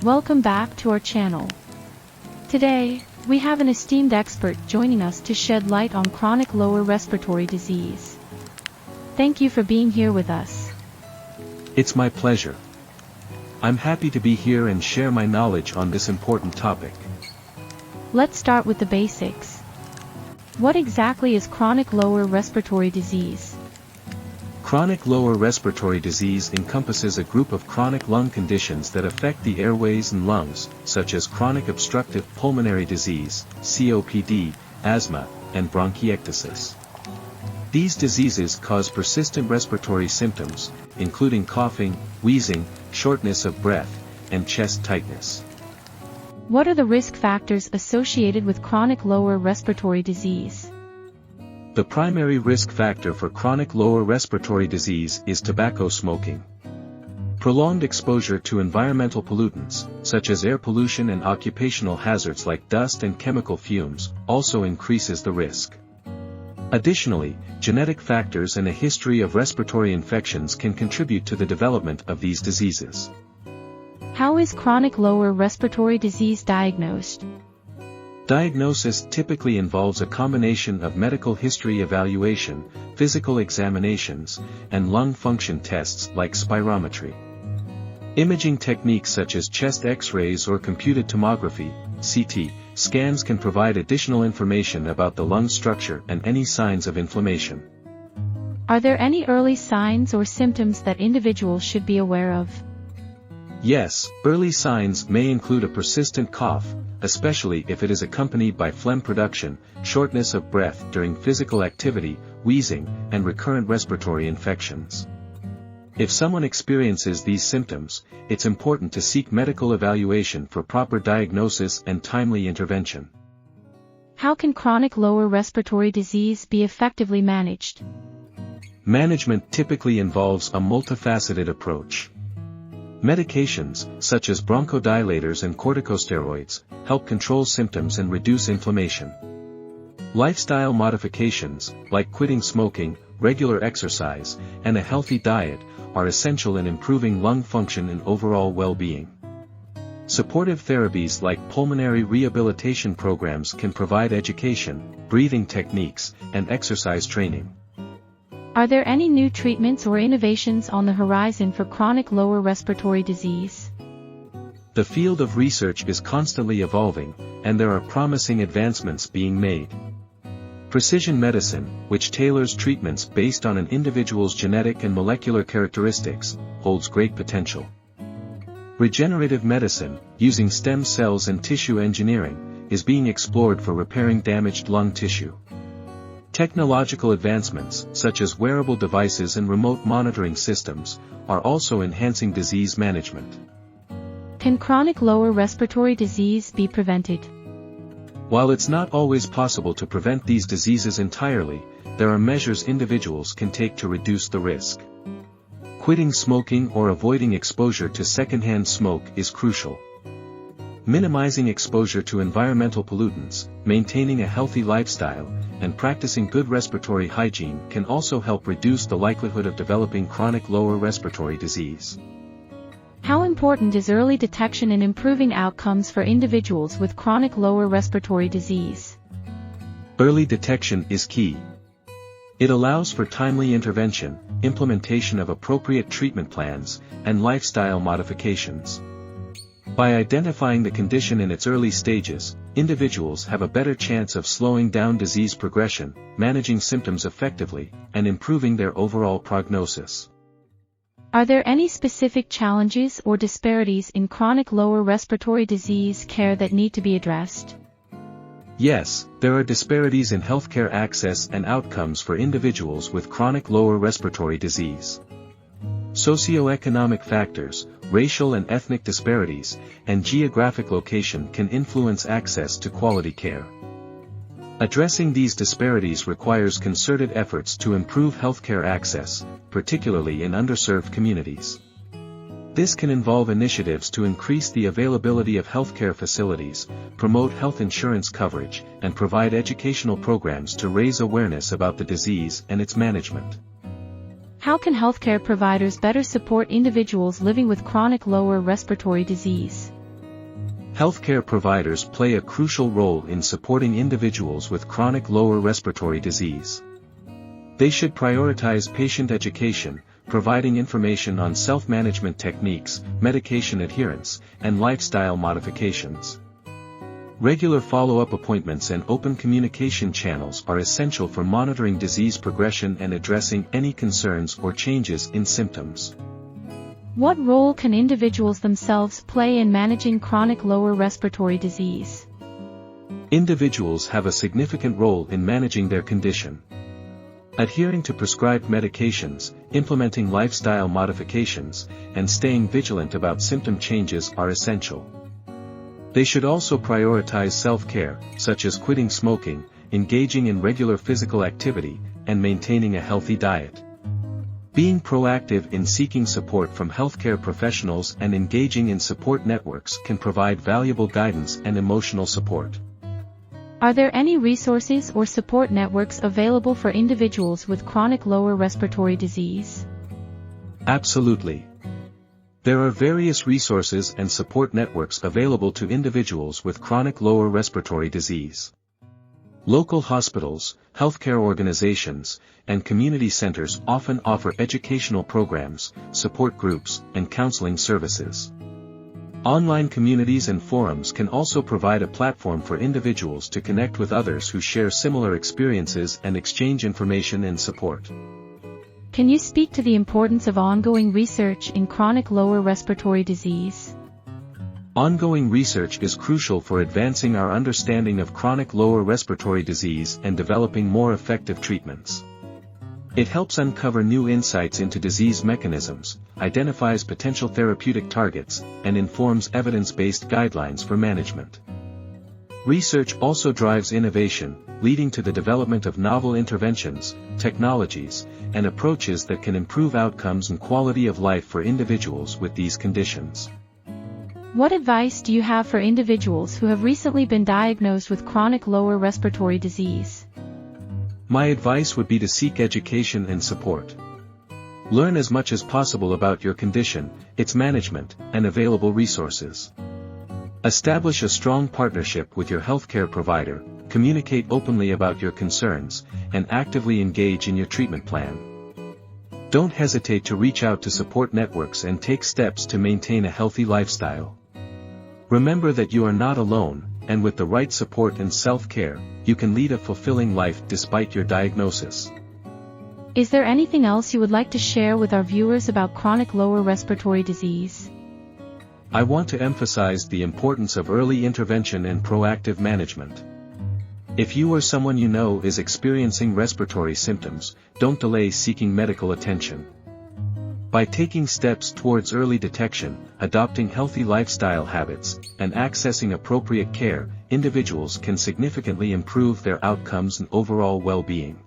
Welcome back to our channel. Today, we have an esteemed expert joining us to shed light on chronic lower respiratory disease. Thank you for being here with us. It's my pleasure. I'm happy to be here and share my knowledge on this important topic. Let's start with the basics. What exactly is chronic lower respiratory disease? Chronic lower respiratory disease encompasses a group of chronic lung conditions that affect the airways and lungs, such as chronic obstructive pulmonary disease, COPD, asthma, and bronchiectasis. These diseases cause persistent respiratory symptoms, including coughing, wheezing, shortness of breath, and chest tightness. What are the risk factors associated with chronic lower respiratory disease? The primary risk factor for chronic lower respiratory disease is tobacco smoking. Prolonged exposure to environmental pollutants, such as air pollution and occupational hazards like dust and chemical fumes, also increases the risk. Additionally, genetic factors and a history of respiratory infections can contribute to the development of these diseases. How is chronic lower respiratory disease diagnosed? Diagnosis typically involves a combination of medical history evaluation, physical examinations, and lung function tests like spirometry. Imaging techniques such as chest X-rays or computed tomography, CT, scans can provide additional information about the lung structure and any signs of inflammation. Are there any early signs or symptoms that individuals should be aware of? Yes, early signs may include a persistent cough, especially if it is accompanied by phlegm production, shortness of breath during physical activity, wheezing, and recurrent respiratory infections. If someone experiences these symptoms, it's important to seek medical evaluation for proper diagnosis and timely intervention. How can chronic lower respiratory disease be effectively managed? Management typically involves a multifaceted approach. Medications, such as bronchodilators and corticosteroids, help control symptoms and reduce inflammation. Lifestyle modifications, like quitting smoking, regular exercise, and a healthy diet, are essential in improving lung function and overall well-being. Supportive therapies like pulmonary rehabilitation programs can provide education, breathing techniques, and exercise training. Are there any new treatments or innovations on the horizon for chronic lower respiratory disease? The field of research is constantly evolving, and there are promising advancements being made. Precision medicine, which tailors treatments based on an individual's genetic and molecular characteristics, holds great potential. Regenerative medicine, using stem cells and tissue engineering, is being explored for repairing damaged lung tissue. Technological advancements, such as wearable devices and remote monitoring systems, are also enhancing disease management. Can chronic lower respiratory disease be prevented? While it's not always possible to prevent these diseases entirely, there are measures individuals can take to reduce the risk. Quitting smoking or avoiding exposure to secondhand smoke is crucial. Minimizing exposure to environmental pollutants, maintaining a healthy lifestyle, and practicing good respiratory hygiene can also help reduce the likelihood of developing chronic lower respiratory disease. How important is early detection in improving outcomes for individuals with chronic lower respiratory disease? Early detection is key. It allows for timely intervention, implementation of appropriate treatment plans, and lifestyle modifications. By identifying the condition in its early stages, individuals have a better chance of slowing down disease progression, managing symptoms effectively, and improving their overall prognosis. Are there any specific challenges or disparities in chronic lower respiratory disease care that need to be addressed? Yes, there are disparities in healthcare access and outcomes for individuals with chronic lower respiratory disease. Socioeconomic factors, racial and ethnic disparities, and geographic location can influence access to quality care. Addressing these disparities requires concerted efforts to improve healthcare access, particularly in underserved communities. This can involve initiatives to increase the availability of healthcare facilities, promote health insurance coverage, and provide educational programs to raise awareness about the disease and its management. How can healthcare providers better support individuals living with chronic lower respiratory disease? Healthcare providers play a crucial role in supporting individuals with chronic lower respiratory disease. They should prioritize patient education, providing information on self-management techniques, medication adherence, and lifestyle modifications. Regular follow-up appointments and open communication channels are essential for monitoring disease progression and addressing any concerns or changes in symptoms. What role can individuals themselves play in managing chronic lower respiratory disease? Individuals have a significant role in managing their condition. Adhering to prescribed medications, implementing lifestyle modifications, and staying vigilant about symptom changes are essential. They should also prioritize self-care, such as quitting smoking, engaging in regular physical activity, and maintaining a healthy diet. Being proactive in seeking support from healthcare professionals and engaging in support networks can provide valuable guidance and emotional support. Are there any resources or support networks available for individuals with chronic lower respiratory disease? Absolutely. There are various resources and support networks available to individuals with chronic lower respiratory disease. Local hospitals, healthcare organizations, and community centers often offer educational programs, support groups, and counseling services. Online communities and forums can also provide a platform for individuals to connect with others who share similar experiences and exchange information and support. Can you speak to the importance of ongoing research in chronic lower respiratory disease? Ongoing research is crucial for advancing our understanding of chronic lower respiratory disease and developing more effective treatments. It helps uncover new insights into disease mechanisms, identifies potential therapeutic targets, and informs evidence-based guidelines for management. Research also drives innovation, leading to the development of novel interventions, technologies, and approaches that can improve outcomes and quality of life for individuals with these conditions. What advice do you have for individuals who have recently been diagnosed with chronic lower respiratory disease? My advice would be to seek education and support. Learn as much as possible about your condition, its management, and available resources. Establish a strong partnership with your healthcare provider, communicate openly about your concerns, and actively engage in your treatment plan. Don't hesitate to reach out to support networks and take steps to maintain a healthy lifestyle. Remember that you are not alone, and with the right support and self-care, you can lead a fulfilling life despite your diagnosis. Is there anything else you would like to share with our viewers about chronic lower respiratory disease? I want to emphasize the importance of early intervention and proactive management. If you or someone you know is experiencing respiratory symptoms, don't delay seeking medical attention. By taking steps towards early detection, adopting healthy lifestyle habits, and accessing appropriate care, individuals can significantly improve their outcomes and overall well-being.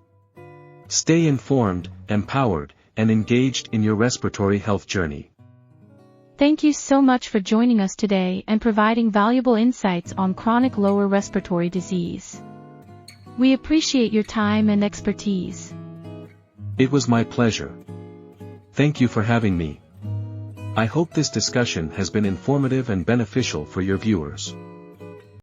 Stay informed, empowered, and engaged in your respiratory health journey. Thank you so much for joining us today and providing valuable insights on chronic lower respiratory disease. We appreciate your time and expertise. It was my pleasure. Thank you for having me. I hope this discussion has been informative and beneficial for your viewers.